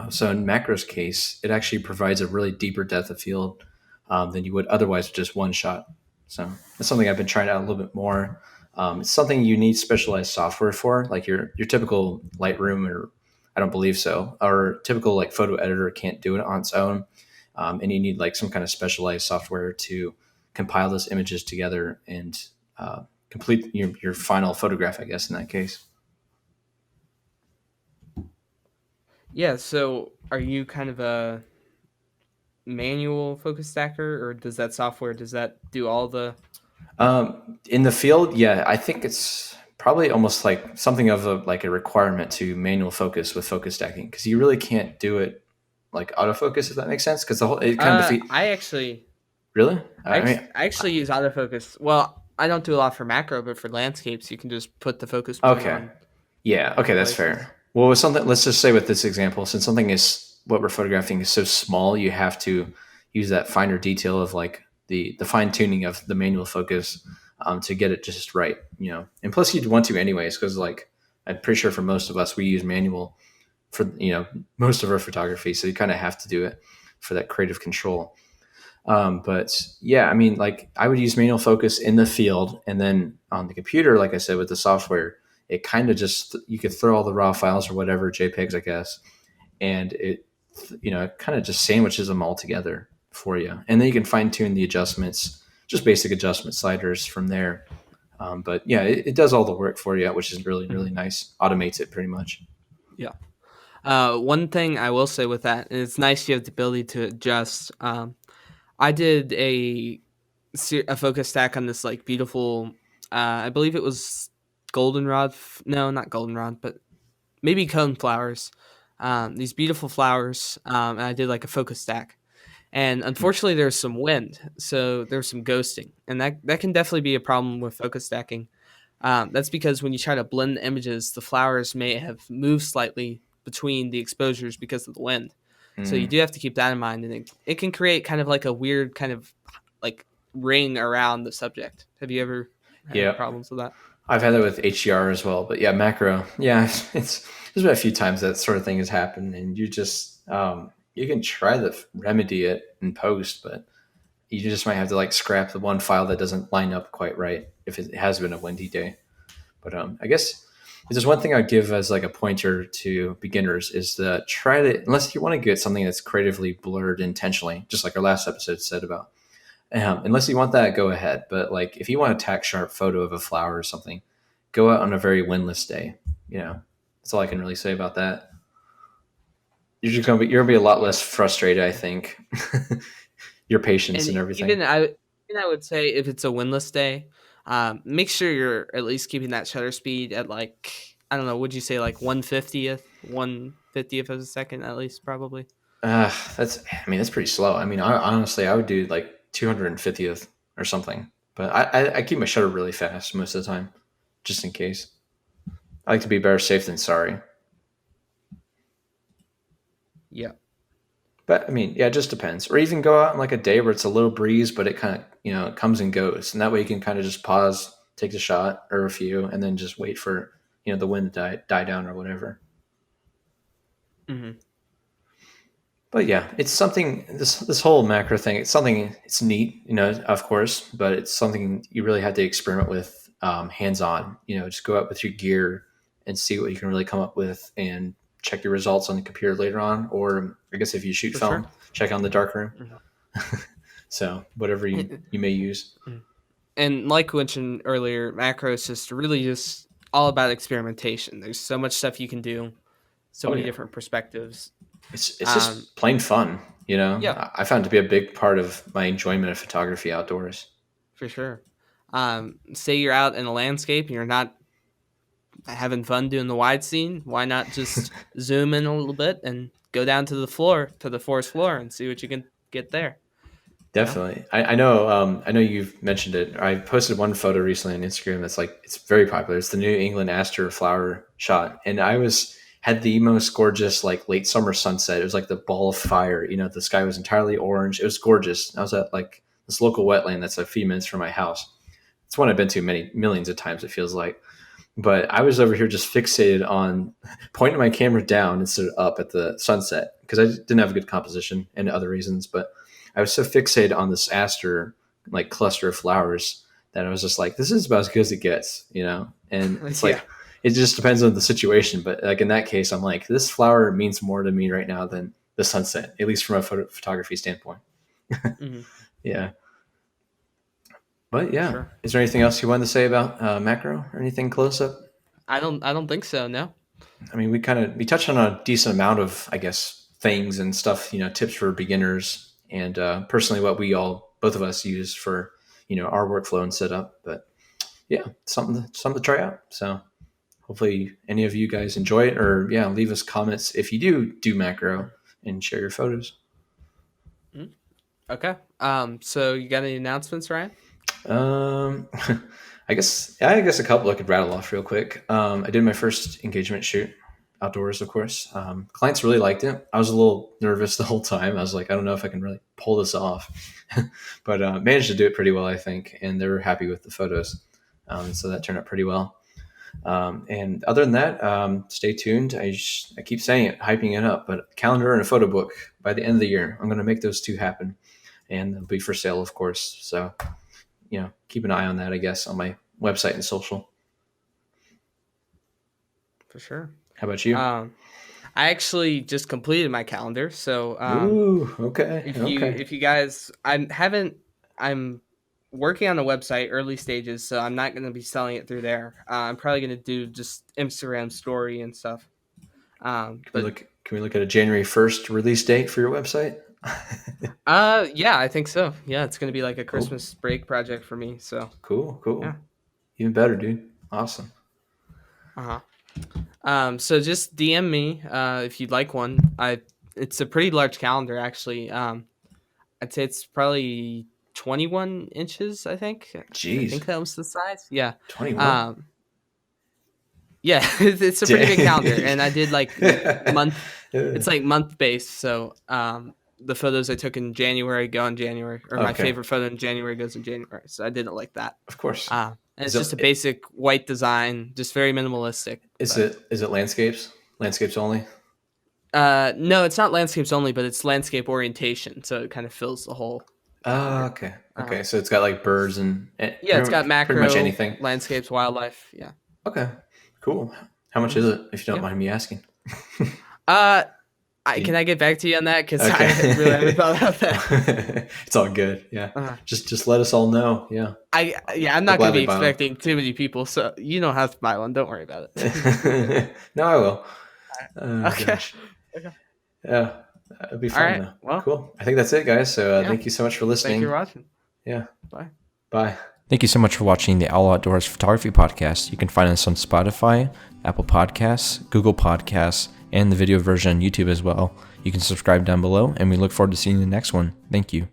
So in macro's case, it actually provides a really deeper depth of field than you would otherwise with just one shot. So that's something I've been trying out a little bit more. It's something you need specialized software for, like your typical Lightroom, or I don't believe so, or typical like photo editor can't do it on its own, and you need like some kind of specialized software to compile those images together and complete your final photograph, I guess, in that case.
Yeah. So are you kind of a manual focus stacker, or does that do all the?
In the field, yeah, I think it's probably almost like something of a requirement to manual focus with focus stacking, because you really can't do it like autofocus, if that makes sense, because the whole it kind of defeat.
I actually,
Really, I mean,
I actually use autofocus. Well, I don't do a lot for macro, but for landscapes, you can just put the focus point
okay,
on
yeah, okay, that's
places.
fair. Well, with something, let's just say with this example, since something is what we're photographing is so small, you have to use that finer detail of like the fine tuning of the manual focus to get it just right, And plus, you'd want to anyways, because like I'm pretty sure for most of us, we use manual for most of our photography, so you kind of have to do it for that creative control. But yeah, I mean, like I would use manual focus in the field, and then on the computer, like I said, with the software, it kind of just you could throw all the raw files or whatever JPEGs, I guess, and it it kind of just sandwiches them all together for you, and then you can fine tune the adjustments, just basic adjustment sliders from there. But yeah, it does all the work for you, which is really really
Mhm.
nice. Automates it pretty much.
Yeah. One thing I will say with that, and it's nice you have the ability to adjust. I did a focus stack on this like beautiful. I believe it was goldenrod. No, not goldenrod, but maybe cone flowers. These beautiful flowers, and I did like a focus stack. And unfortunately, there's some wind, so there's some ghosting, and that can definitely be a problem with focus stacking. That's because when you try to blend the images, the flowers may have moved slightly between the exposures because of the wind. So you
Mm,
do have to keep that in mind, and it can create kind of like a weird kind of like ring around the subject. Have you ever had
yeah,
problems with that?
I've had that with HDR as well, but yeah, macro. Yeah, it's there's been a few times that sort of thing has happened, and you just you can try to remedy it in post, but you just might have to like scrap the one file that doesn't line up quite right if it has been a windy day. But I guess if there's one thing I'd give as like a pointer to beginners is that try to, unless you want to get something that's creatively blurred intentionally, just like our last episode said about. Unless you want that, go ahead. But like, if you want a tack sharp photo of a flower or something, go out on a very windless day. That's all I can really say about that. You're gonna be a lot
Yeah.
less frustrated, I think. Your patience
And
and everything.
even I would say if it's a windless day, make sure you're at least keeping that shutter speed at like I don't know. Would you say like 1/50th of a second at least probably?
I mean, that's pretty slow. I mean, honestly, I would do like 250th or something. But I keep my shutter really fast most of the time, just in case. I like to be better safe than sorry.
Yeah,
But I mean, yeah, it just depends. Or even go out on like a day where it's a little breeze, but it kind of, it comes and goes. And that way you can kind of just pause, take the shot or a few, and then just wait for, the wind to die down or whatever.
hmm
But yeah, it's something, this whole macro thing, it's something, it's neat, of course, but it's something you really have to experiment with hands on. Just go out with your gear and see what you can really come up with and check your results on the computer later on. Or I guess if you shoot
for
film,
sure.
check on the darkroom.
Mhm.
So whatever you may use.
And like mentioned earlier, macro is just really just all about experimentation. There's so much stuff you can do, so
Oh
many
yeah,
different perspectives.
it's
Um,
just plain fun.
yeah,
I found it to be a big part of my enjoyment of photography outdoors.
for sure. Say you're out in a landscape and you're not having fun doing the wide scene, why not just zoom in a little bit and go down to the floor, to the forest floor, and see what you can get there? You know?
Definitely. I know. I know you've mentioned it. I posted one photo recently on Instagram that's like it's very popular. It's the New England aster flower shot, and I was had the most gorgeous like late summer sunset. It was like the ball of fire. The sky was entirely orange. It was gorgeous. I was at like this local wetland that's a few minutes from my house. It's one I've been to many millions of times, it feels like. But I was over here just fixated on pointing my camera down instead of up at the sunset because I didn't have a good composition and other reasons. But I was so fixated on this aster like cluster of flowers that I was just like, this is about as good as it gets, And it's like, it just depends on the situation. But like in that case, I'm like, this flower means more to me right now than the sunset, at least from a photography standpoint. Mm-hmm. Yeah. But yeah, sure. Is there anything else you wanted to say about macro or anything close up?
I don't think so. No.
I mean, we touched on a decent amount of, I guess, things and stuff, tips for beginners and personally what both of us use for, our workflow and setup. But yeah, something to try out. So hopefully any of you guys enjoy it, or leave us comments if you do macro and share your photos.
Okay. So you got any announcements, Ryan?
I guess a couple I could rattle off real quick. I did my first engagement shoot outdoors, of course. Clients really liked it. I was a little nervous the whole time. I was like, I don't know if I can really pull this off, but managed to do it pretty well, I think. And they were happy with the photos. So that turned out pretty well. And other than that, stay tuned. I keep saying it, hyping it up, but calendar and a photo book by the end of the year. I'm going to make those two happen, and they'll be for sale, of course. So, keep an eye on that, I guess, on my website and social.
For sure.
How about you?
I actually just completed my calendar. So,
ooh, okay.
If you guys, I'm working on a website, early stages, so I'm not going to be selling it through there. I'm probably going to do just Instagram story and stuff.
Can we look at a January 1st release date for your website?
Yeah, I think so. Yeah, it's going to be like a Christmas break project for me. So
cool.
Yeah.
Even better, dude. Awesome.
So just DM me if you'd like one. It's a pretty large calendar, actually. I'd say it's probably 21 inches, I think.
Jeez.
I think that was the size. Yeah.
21.
Yeah, it's a pretty big calendar, and I did like month. It's like month based, so the photos I took in January go in January, or my favorite photo in January goes in January. So I did it like that.
Of course.
And it's just a basic white design, just very minimalistic.
Is it landscapes? Landscapes only?
No, it's not landscapes only, but it's landscape orientation, so it kind of fills the whole.
Oh, okay. Okay, so it's got like birds and
it's got macro,
pretty much anything.
Landscapes, wildlife. Yeah.
Okay. Cool. How much is it, if you don't mind me asking?
Can I get back to you on that? Because I really haven't thought about that.
It's all good. Yeah. Just let us all know. Yeah.
I'm not going to be expecting too many people, so you don't have to buy one. Don't worry about
it. No, I will.
Okay.
Gosh. Okay. Yeah. It'll be fun.
All right. Well,
cool. I think that's it, guys. So thank you so much for listening.
Thank you for watching.
Yeah.
Bye.
Thank you so much for watching the All Outdoors Photography Podcast. You can find us on Spotify, Apple Podcasts, Google Podcasts, and the video version on YouTube as well. You can subscribe down below, and we look forward to seeing you in the next one. Thank you.